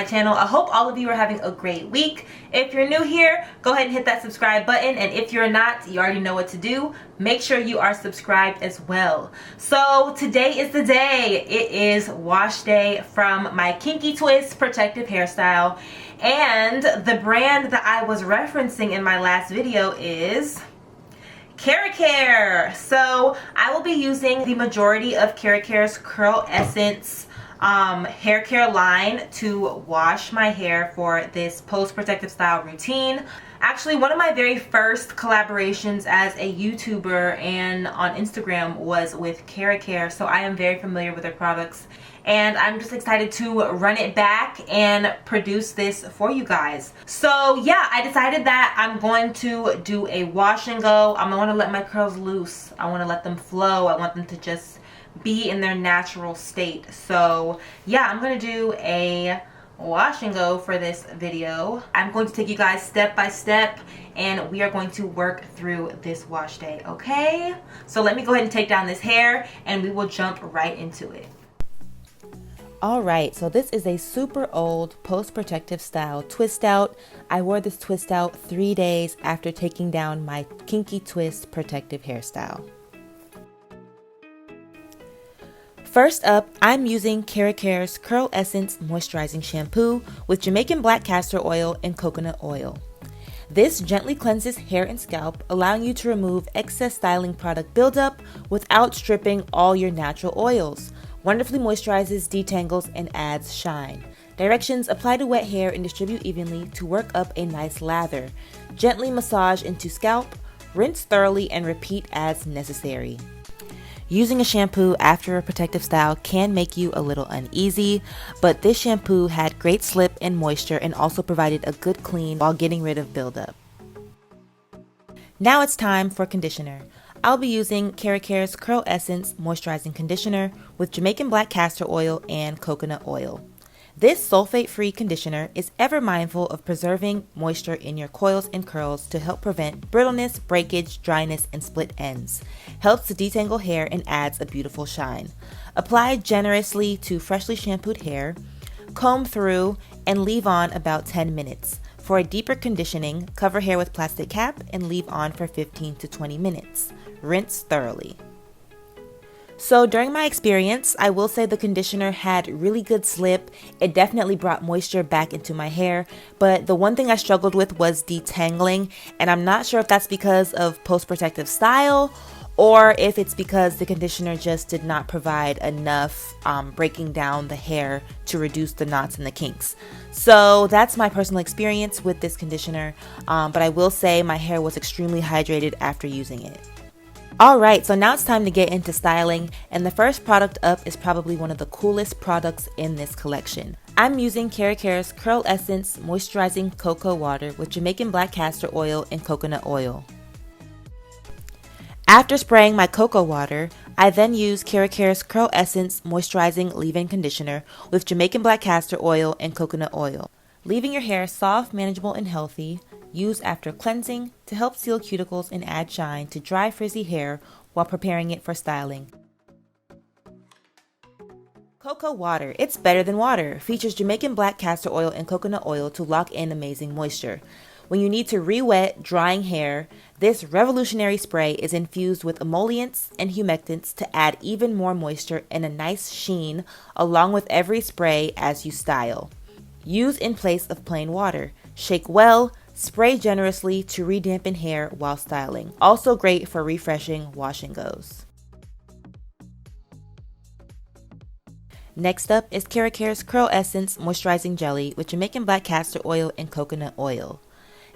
channel. I hope all of you are having a great week. If you're new here, go ahead and hit that subscribe button, and if you're not, you already know what to do. Make sure you are subscribed as well. So today is the day. It is wash day from my Kinky Twist protective hairstyle, and the brand that I was referencing in my last video is KeraCare. So I will be using the majority of KeraCare's Curl Essence hair care line to wash my hair for this post protective style routine. Actually, one of my very first collaborations as a YouTuber and on Instagram was with KeraCare, so I am very familiar with their products, and I'm just excited to run it back and produce this for you guys. So yeah, I decided that I'm going to do a wash and go. I want to let my curls loose. I want to let them flow. I want them to just be in their natural state. So yeah, I'm going to do a wash and go for this video. I'm going to take you guys step by step, and we are going to work through this wash day, okay? So let me go ahead and take down this hair, and we will jump right into it. Alright, so this is a super old post-protective style twist out. I wore this twist out 3 days after taking down my Kinky Twist protective hairstyle. First up, I'm using KeraCare's Curl Essence Moisturizing Shampoo with Jamaican Black Castor Oil and Coconut Oil. This gently cleanses hair and scalp, allowing you to remove excess styling product buildup without stripping all your natural oils. Wonderfully moisturizes, detangles, and adds shine. Directions: apply to wet hair and distribute evenly to work up a nice lather. Gently massage into scalp, rinse thoroughly, and repeat as necessary. Using a shampoo after a protective style can make you a little uneasy, but this shampoo had great slip and moisture and also provided a good clean while getting rid of buildup. Now it's time for conditioner. I'll be using KeraCare's Curl Essence Moisturizing Conditioner with Jamaican Black Castor Oil and Coconut Oil. This sulfate-free conditioner is ever mindful of preserving moisture in your coils and curls to help prevent brittleness, breakage, dryness, and split ends. Helps to detangle hair and adds a beautiful shine. Apply generously to freshly shampooed hair, comb through, and leave on about 10 minutes. For a deeper conditioning, cover hair with plastic cap and leave on for 15 to 20 minutes. Rinse thoroughly. So during my experience, I will say the conditioner had really good slip. It definitely brought moisture back into my hair, but the one thing I struggled with was detangling, and I'm not sure if that's because of post-protective style or if it's because the conditioner just did not provide enough breaking down the hair to reduce the knots and the kinks. So that's my personal experience with this conditioner, but I will say my hair was extremely hydrated after using it. Alright, so now it's time to get into styling, and the first product up is probably one of the coolest products in this collection. I'm using KeraCare's Curl Essence Moisturizing Cocoa Water with Jamaican Black Castor Oil and Coconut Oil. After spraying my cocoa water, I then use KeraCare's Curl Essence Moisturizing Leave-In Conditioner with Jamaican Black Castor Oil and Coconut Oil. Leaving your hair soft, manageable, and healthy, use after cleansing to help seal cuticles and add shine to dry, frizzy hair while preparing it for styling. Cocoa Water, it's better than water, features Jamaican Black Castor Oil and Coconut Oil to lock in amazing moisture. When you need to re-wet drying hair, this revolutionary spray is infused with emollients and humectants to add even more moisture and a nice sheen along with every spray as you style. Use in place of plain water. Shake well, spray generously to re-dampen hair while styling. Also great for refreshing wash and goes. Next up is KeraCare's Curl Essence Moisturizing Jelly with Jamaican Black Castor Oil and Coconut Oil.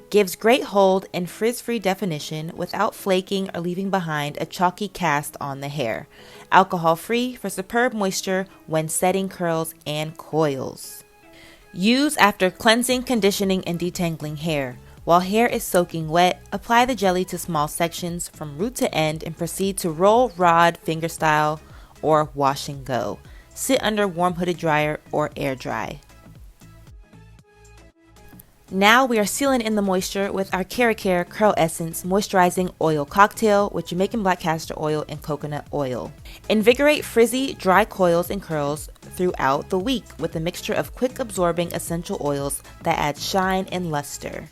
Gives great hold and frizz-free definition without flaking or leaving behind a chalky cast on the hair. Alcohol-free for superb moisture when setting curls and coils. Use after cleansing, conditioning, and detangling hair. While hair is soaking wet, apply the jelly to small sections from root to end and proceed to roll, rod, finger style, or wash and go. Sit under warm hooded dryer or air dry. Now we are sealing in the moisture with our KeraCare Curl Essence Moisturizing Oil Cocktail with Jamaican black castor oil and coconut oil. Invigorate frizzy, dry coils and curls throughout the week with a mixture of quick absorbing essential oils that add shine and luster.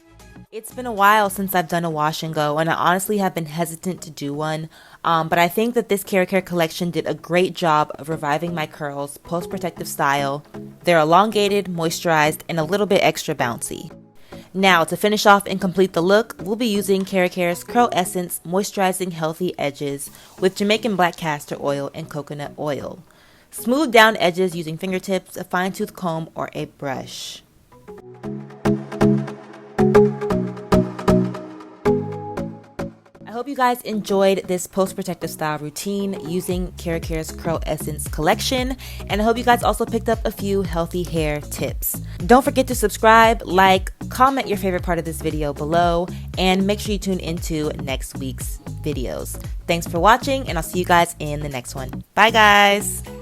It's been a while since I've done a wash and go, and I honestly have been hesitant to do one, but I think that this KeraCare collection did a great job of reviving my curls post-protective style. They're elongated, moisturized, and a little bit extra bouncy. Now, to finish off and complete the look, we'll be using KeraCare's Curl Essence Moisturizing Healthy Edges with Jamaican black castor oil and coconut oil. Smooth down edges using fingertips, a fine-tooth comb, or a brush. I hope you guys enjoyed this post-protective style routine using KeraCare's Curl Essence collection, and I hope you guys also picked up a few healthy hair tips. Don't forget to subscribe, like, comment your favorite part of this video below, and make sure you tune into next week's videos. Thanks for watching, and I'll see you guys in the next one. Bye guys!